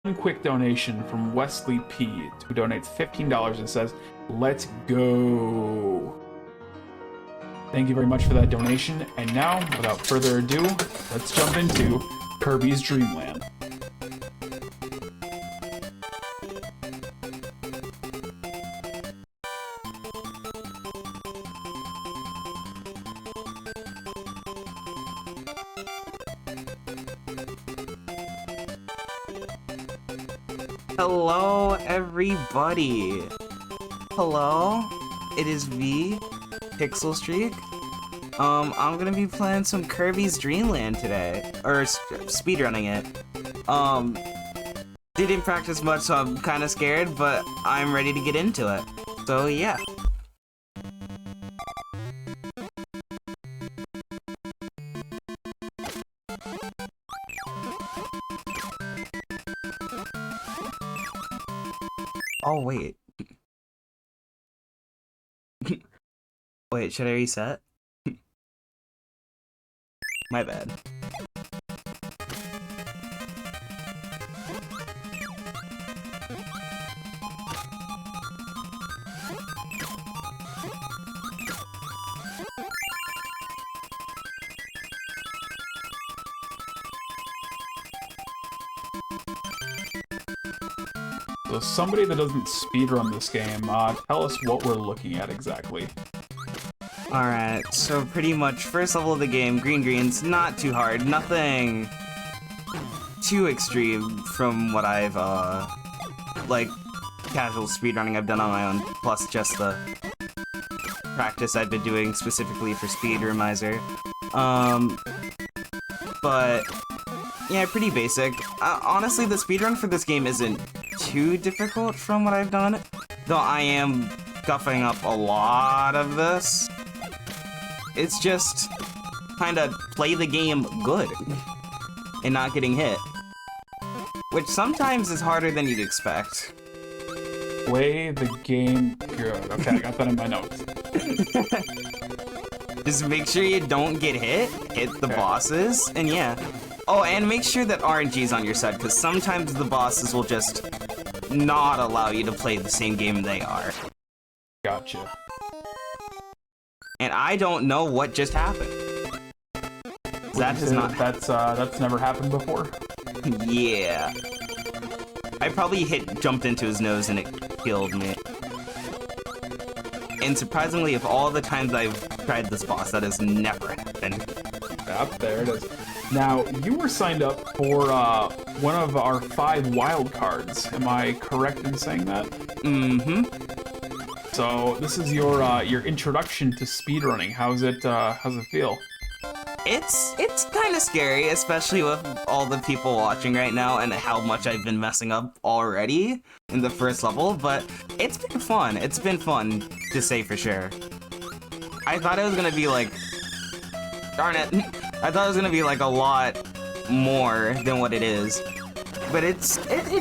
quick donation from Wesley P, who donates $15 and says, "Let's go." Thank you very much for that donation. And now, without further ado, let's jump into Kirby's Dream Land. Hello, everybody. Hello, it is me, PixelStreak. I'm gonna be playing some Kirby's Dream Land today, or speedrunning it. Didn't practice much, so I'm kind of scared, but I'm ready to get into it. So yeah. Oh, wait. Wait, should I reset? My bad. So somebody that doesn't speedrun this game, tell us what we're looking at exactly. Alright, so pretty much first level of the game, green's not too hard, nothing too extreme from what I've, like, casual speedrunning I've done on my own, plus just the practice I've been doing specifically for Speedromizer. But, yeah, pretty basic. Honestly, the speedrun for this game isn't too difficult from what I've done, though I am guffing up a lot of this. It's just kind of play the game good and not getting hit, which sometimes is harder than you'd expect. Play the game good. Okay, I got that in my notes. Just make sure you don't get hit the bosses, and yeah. Oh, and make sure that RNG is on your side, because sometimes the bosses will just not allow you to play the same game they are. Gotcha. And I don't know what just happened. That does not. That's never happened before. Yeah. I probably jumped into his nose and it killed me. And surprisingly, of all the times I've tried this boss, that has never happened. Yep, there it is. Now, you were signed up for one of our 5 wild cards. Am I correct in saying that? Mm-hmm. So this is your introduction to speedrunning. How's it feel? It's kind of scary, especially with all the people watching right now and how much I've been messing up already in the first level, but it's been fun. It's been fun, to say for sure. I thought it was gonna be like... Darn it. I thought it was gonna be like a lot more than what it is. But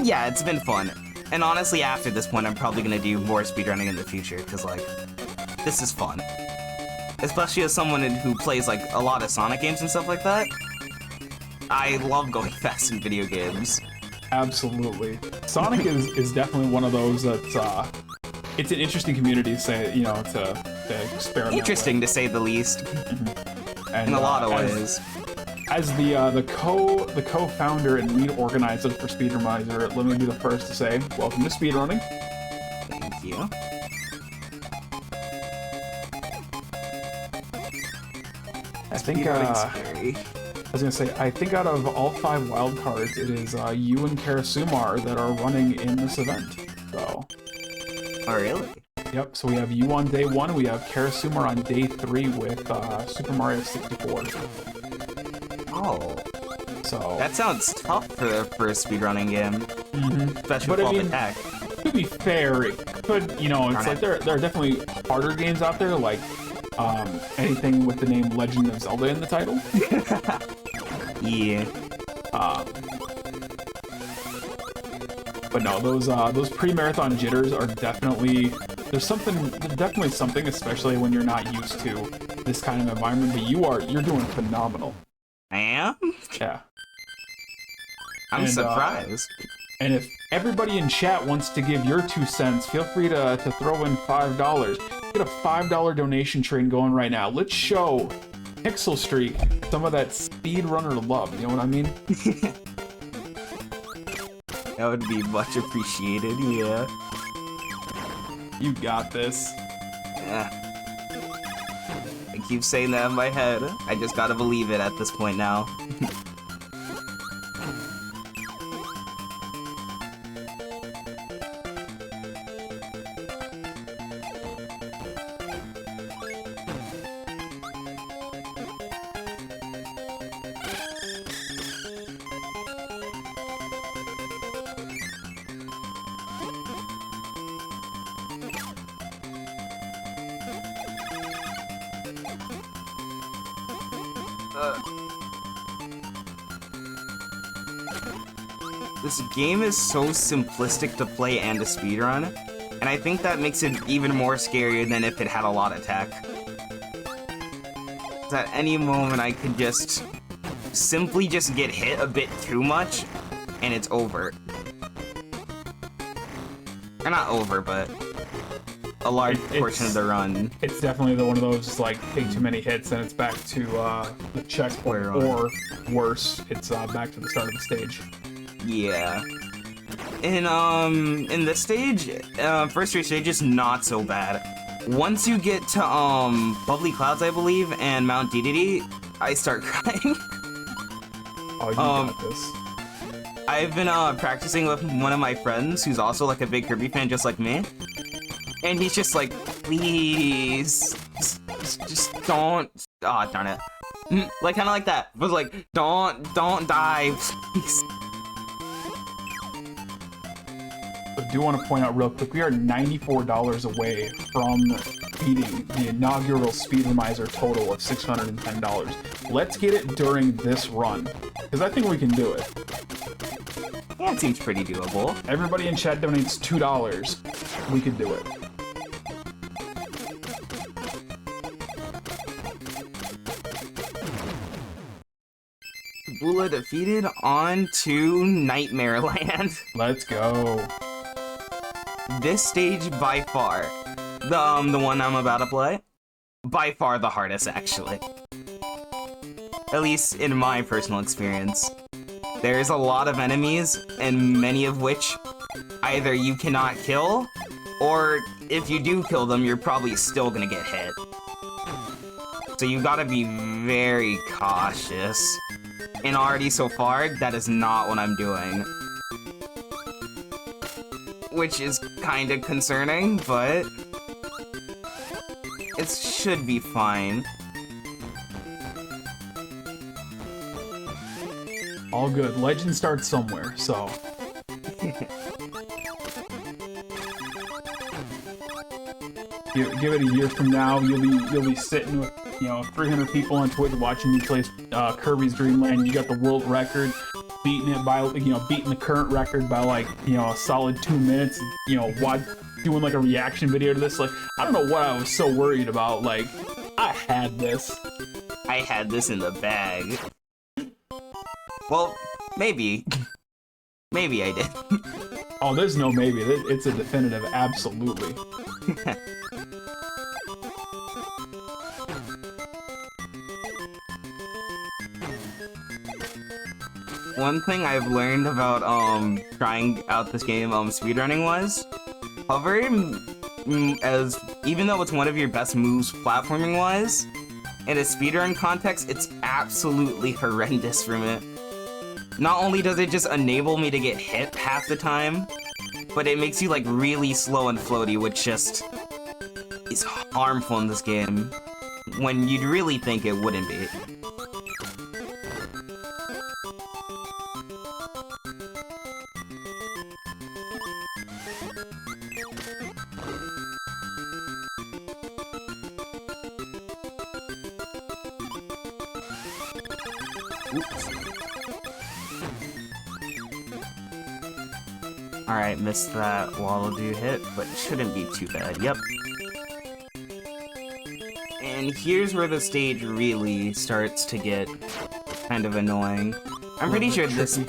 yeah, it's been fun. And honestly, after this point, I'm probably gonna do more speedrunning in the future, because, like, this is fun. Especially as someone who plays, like, a lot of Sonic games and stuff like that. I love going fast in video games. Absolutely. Sonic is definitely one of those that's, it's an interesting community to say, you know, to experiment Interesting, with. to say the least. Mm-hmm. And, in a lot of ways. As the co-founder and lead organizer for Speedromizer, let me be the first to say, welcome to speedrunning. Thank you. I think, scary. I was gonna say, I think out of all 5 wildcards, it is you and KaraSumar that are running in this event. So. Oh, really? Yep, so we have you on day 1, we have KaraSumar on day 3 with Super Mario 64. Oh. So. That sounds tough for a speedrunning game. Mm-hmm. Especially with all the tech. To be fair, it could, you know, it's like there are definitely harder games out there, like anything with the name Legend of Zelda in the title. Yeah. But no, those pre-marathon jitters are definitely there's definitely something, especially when you're not used to this kind of environment. But you're doing phenomenal. I am? Yeah. I'm surprised. And if everybody in chat wants to give your 2 cents, feel free to throw in $5. Get a $5 donation train going right now. Let's show PixelStreak some of that speedrunner love, you know what I mean? That would be much appreciated, yeah. You got this. Yeah. I keep saying that in my head. I just gotta believe it at this point now. This game is so simplistic to play and to speedrun, and I think that makes it even more scarier than if it had a lot of tech. At any moment I could just simply just get hit a bit too much, and it's over. Or not over, but a large portion of the run. It's definitely one of those, like, take too many hits and it's back to the checkpoint, or worse, it's back to the start of the stage. Yeah. In this stage, first 3 stages, not so bad. Once you get to, Bubbly Clouds, I believe, and Mount Dedede, I start crying. Oh, you got this. I've been, practicing with one of my friends, who's also, like, a big Kirby fan, just like me. And he's just like, please, just don't, oh, darn it. Like, kinda like that, but like, don't die, please. I do want to point out real quick, we are $94 away from beating the inaugural Speedromizer total of $610. Let's get it during this run, because I think we can do it. Yeah, it seems pretty doable. Everybody in chat donates $2. We could do it. Bula defeated, on to Nightmare Land. Let's go. This stage, by far, the one I'm about to play, by far the hardest, actually. At least in my personal experience. There's a lot of enemies, and many of which either you cannot kill, or if you do kill them, you're probably still gonna get hit. So you gotta be very cautious. And already so far, that is not what I'm doing. Which is kinda concerning, but it should be fine. All good. Legend starts somewhere, so. Give it a year from now, you'll be sitting with, 300 people on Twitch watching you play Kirby's Dream Land. You got the world record, beating it by, beating the current record by like, a solid 2 minutes. Doing like a reaction video to this. Like, I don't know what I was so worried about. Like, I had this. I had this in the bag. Well, maybe. Maybe I did. Oh, there's no maybe. It's a definitive absolutely. One thing I've learned about trying out this game speedrunning was hover, as even though it's one of your best moves platforming wise, in a speedrun context, it's absolutely horrendous for me. Not only does it just enable me to get hit half the time, but it makes you like really slow and floaty, which just is harmful in this game when you'd really think it wouldn't be. Oops. Alright, missed that Wallaby hit, but shouldn't be too bad. Yep. And here's where the stage really starts to get kind of annoying. I'm pretty sure this...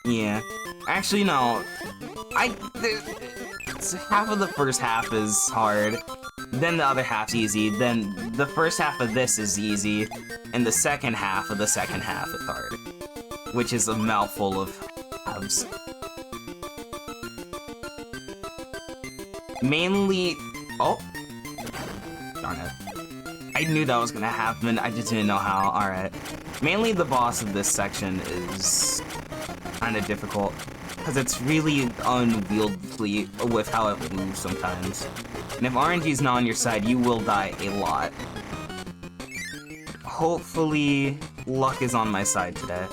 Yeah. Actually, no. Half of the first half is hard, then the other half's easy, then the first half of this is easy, and the second half of the second half is hard. Which is a mouthful of halves. Mainly... Oh! Darn it. I knew that was gonna happen, I just didn't know how. Alright. Mainly the boss of this section is kinda difficult, because it's really unwieldy with how it moves sometimes. And if RNG's not on your side, you will die a lot. Hopefully, luck is on my side today.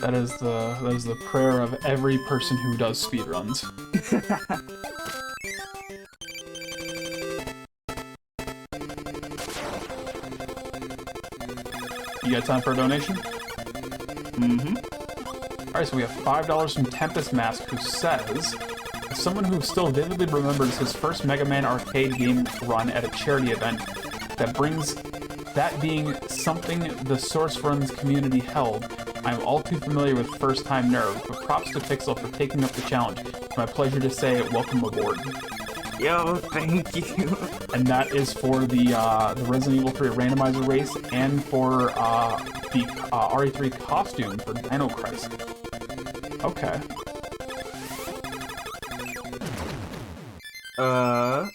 That is the prayer of every person who does speedruns. You got time for a donation? Mm-hmm. Alright, so we have $5 from Tempest Mask, who says, as someone who still vividly remembers his first Mega Man arcade game run at a charity event, that being something the Source Runs community held, I'm all too familiar with first-time nerves, but props to Pixel for taking up the challenge. It's my pleasure to say welcome aboard. Yo, thank you. And that is for the Resident Evil 3 randomizer race and for the RE3 costume for Dino Crisis. Okay. I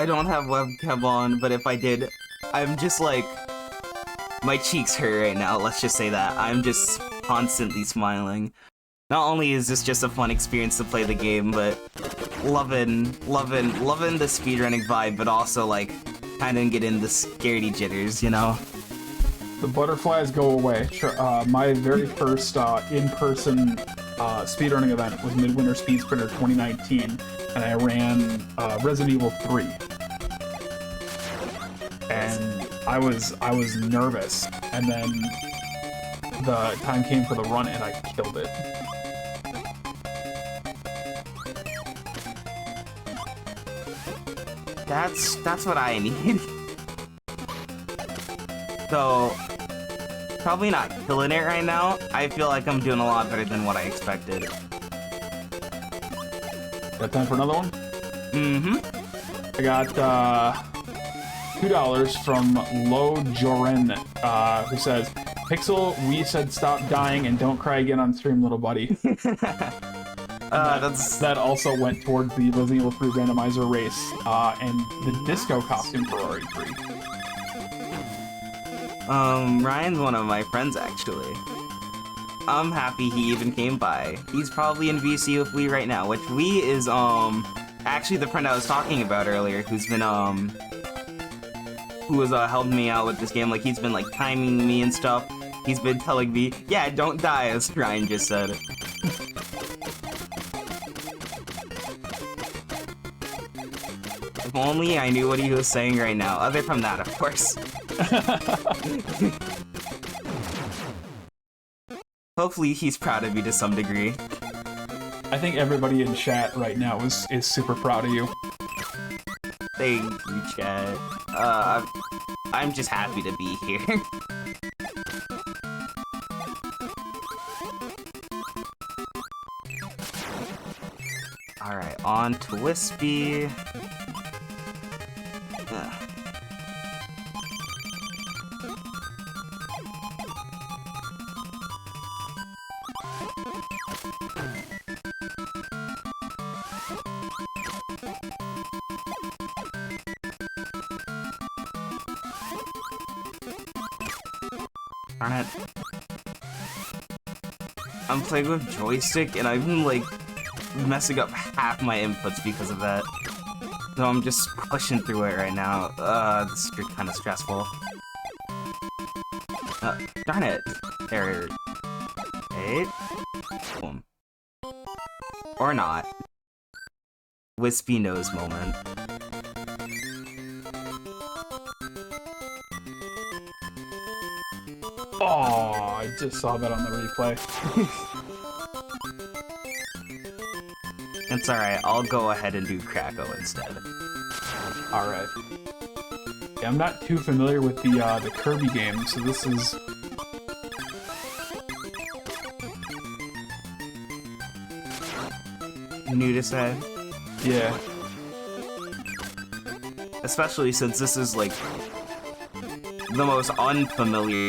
don't have webcam on, but if I did, I'm just like, my cheeks hurt right now, let's just say that. I'm just constantly smiling. Not only is this just a fun experience to play the game, but loving the speedrunning vibe, but also like kinda getting the scaredy jitters, you know? The butterflies go away. Sure, my very first in-person speedrunning event was Midwinter Speed Sprinter 2019, and I ran Resident Evil 3. And I was nervous, and then the time came for the run, and I killed it. That's what I need. So, probably not killing it right now. I feel like I'm doing a lot better than what I expected. Got time for another one? Mm-hmm. I got $2 from Lo Joren, who says, Pixel, we said stop dying and don't cry again on stream, little buddy. That also went towards the Resident Evil 3 randomizer race, and the disco costume for RE3. Ryan's one of my friends, actually. I'm happy he even came by. He's probably in VC with Wii right now, which Wii is, actually the friend I was talking about earlier, who's been, who was, helping me out with this game. Like, he's been, like, timing me and stuff. He's been telling me, yeah, don't die, as Ryan just said. If only I knew what he was saying right now, other from that, of course. Hopefully he's proud of me to some degree. I think everybody in chat right now is super proud of you. Thank you, chat. I'm just happy to be here. Alright, on to Wispy. Darn it. I'm playing with joystick and I've been like messing up half my inputs because of that. So I'm just pushing through it right now. This is kind of stressful. Darn it. There. Wait. Boom. Or not. Wispy nose moment. Oh, I just saw that on the replay. It's alright, I'll go ahead and do Krakow instead. Alright. Yeah, I'm not too familiar with the Kirby game, so this is... new to say. Yeah. Especially since this is, like, the most unfamiliar.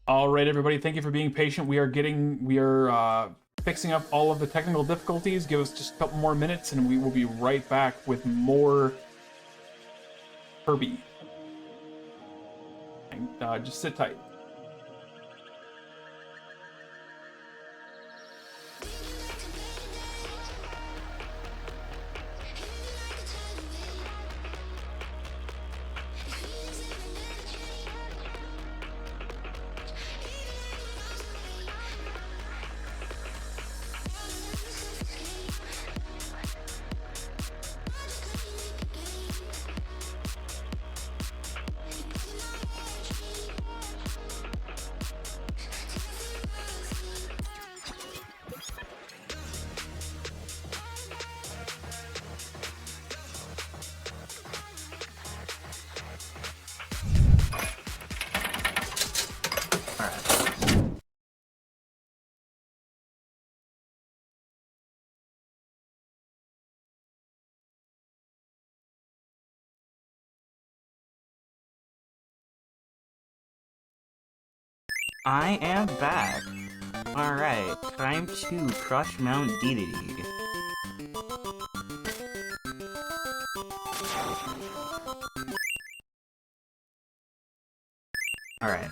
All right, everybody, thank you for being patient. We are fixing up all of the technical difficulties. Give us just a couple more minutes, and we will be right back with more Kirby. And just sit tight. I am back. Alright, time to crush Mount Dedede. Alright.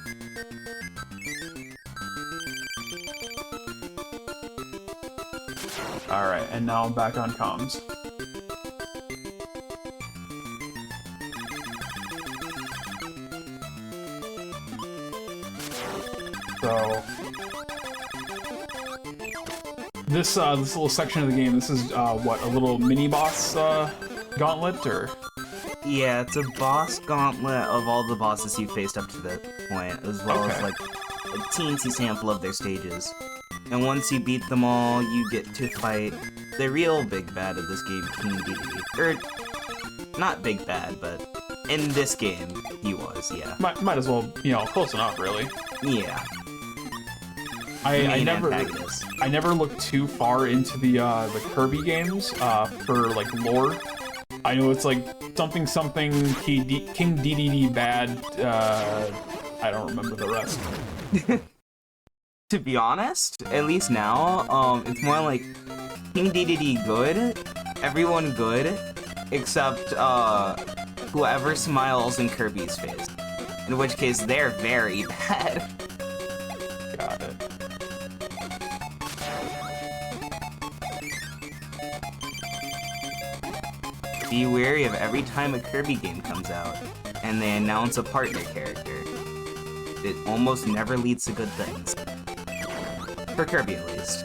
Alright, and now I'm back on comms. So this little section of the game, this is what, a little mini boss gauntlet, or? Yeah, it's a boss gauntlet of all the bosses you faced up to that point, as well as like a teensy sample of their stages. And once you beat them all, you get to fight the real big bad of this game, King Dedede. Or, not big bad, but in this game, he was, yeah. Might as well, you know, close enough, really. Yeah. I never looked too far into the Kirby games for like lore. I know it's like something King Dedede bad. I don't remember the rest. To be honest, at least now, it's more like King Dedede good, everyone good, except whoever smiles in Kirby's face. In which case, they're very bad. Got it. Be wary of every time a Kirby game comes out, and they announce a partner character. It almost never leads to good things. For Kirby, at least.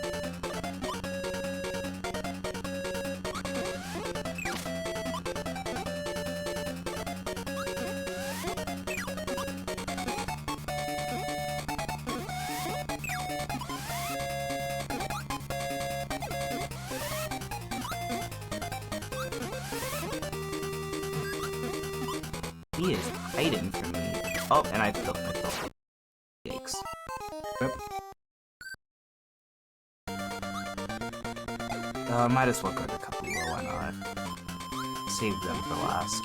He is hiding from me. Oh, and I built myself. Yikes. Yep. Might as well go to a couple more, why not? Save them for last.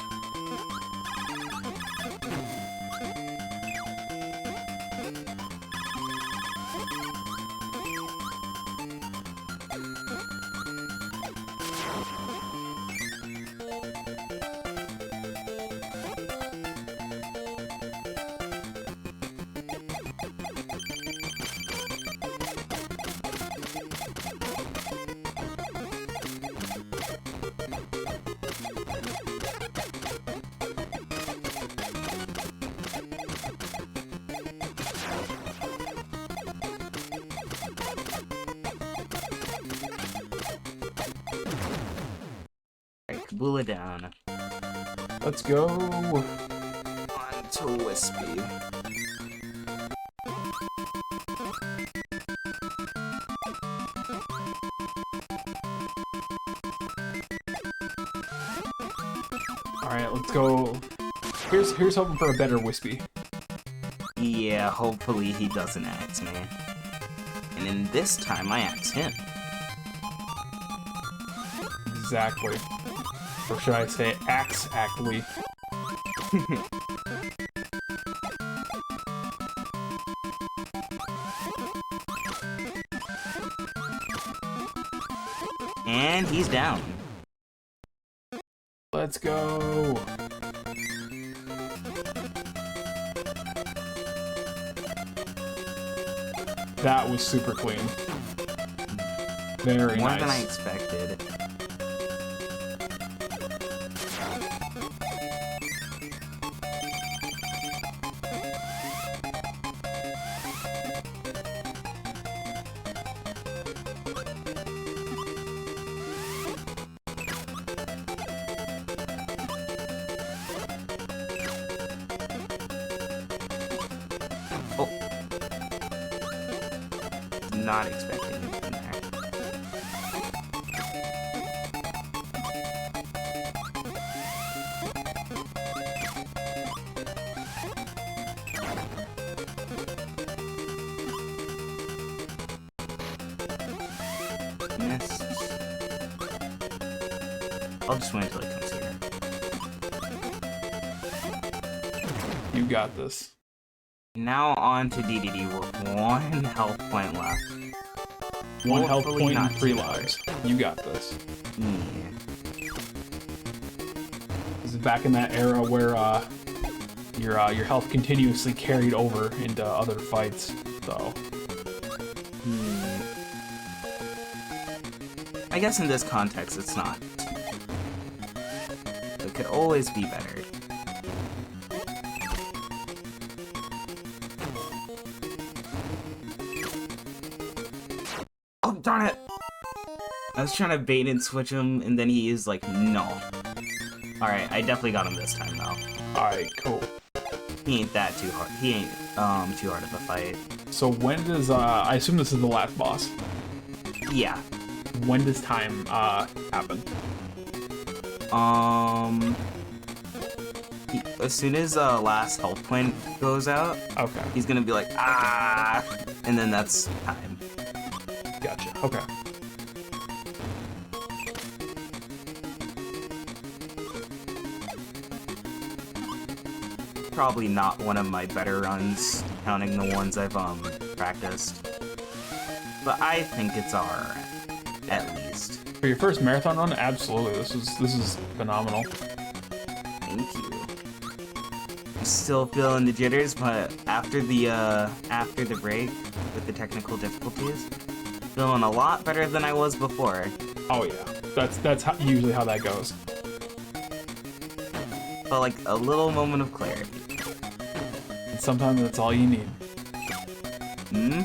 Kabula down. Let's go. On to Wispy. Alright, let's go. Here's hoping for a better Wispy. Yeah, hopefully he doesn't axe me. And in this time, I axe him. Exactly. Or should I say axe-actly? And he's down. Let's go. That was super clean. Very More nice. than I expected. Oh. Not expecting it in there. Missed. I'll just wait until it comes here. You got this. Now on to DDD with 1 health point left. 1 health Hopefully point not and 3 too lives. You got this. Yeah. This is back in that era where your health continuously carried over into other fights. So I guess in this context, it's not. It could always be better. Oh, darn it! I was trying to bait and switch him, and then he is like, no. Alright, I definitely got him this time, though. alright, cool. He ain't that too hard. He ain't, too hard of a fight. So when does I assume this is the last boss. Yeah. When does time happen? As soon as last health point goes out, Okay, he's gonna be like, ah, and then that's time. gotcha. Okay. Probably not one of my better runs, counting the ones I've practiced. But I think it's alright, at least. For your first marathon run, absolutely. This is phenomenal. Thank you. I'm still feeling the jitters, but after the break with the technical difficulties, feeling a lot better than I was before. Oh yeah, that's usually how that goes. Felt like a little moment of clarity. And sometimes that's all you need. Mm-hmm.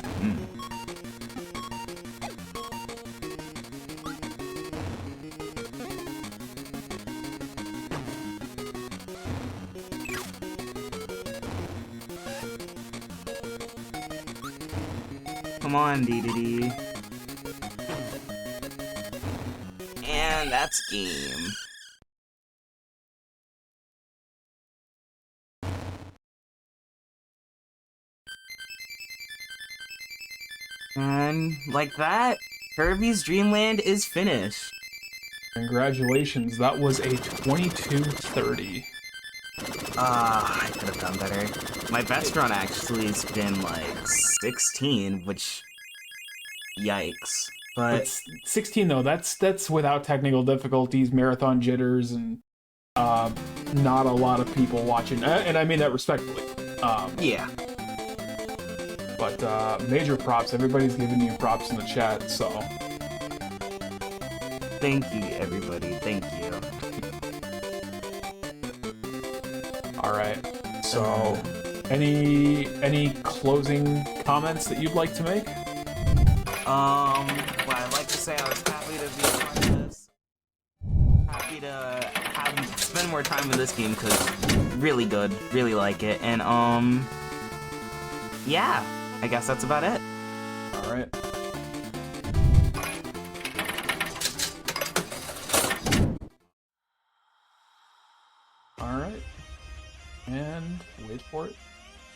Come on, DDD. And that's game. And like that, Kirby's Dreamland is finished. Congratulations, that was a 22:30. I could have done better. My best run actually has been like 16, which yikes. But It's 16 though. That's without technical difficulties, marathon jitters, and not a lot of people watching. And I mean that respectfully. yeah. But major props. Everybody's giving you props in the chat. So Thank you, everybody. Thank you. all right. So any closing comments that you'd like to make? Well, I'd like to say I was happy to be a part of this. Happy to spend more time in this game because really good, really like it, and yeah, I guess that's about it. All right.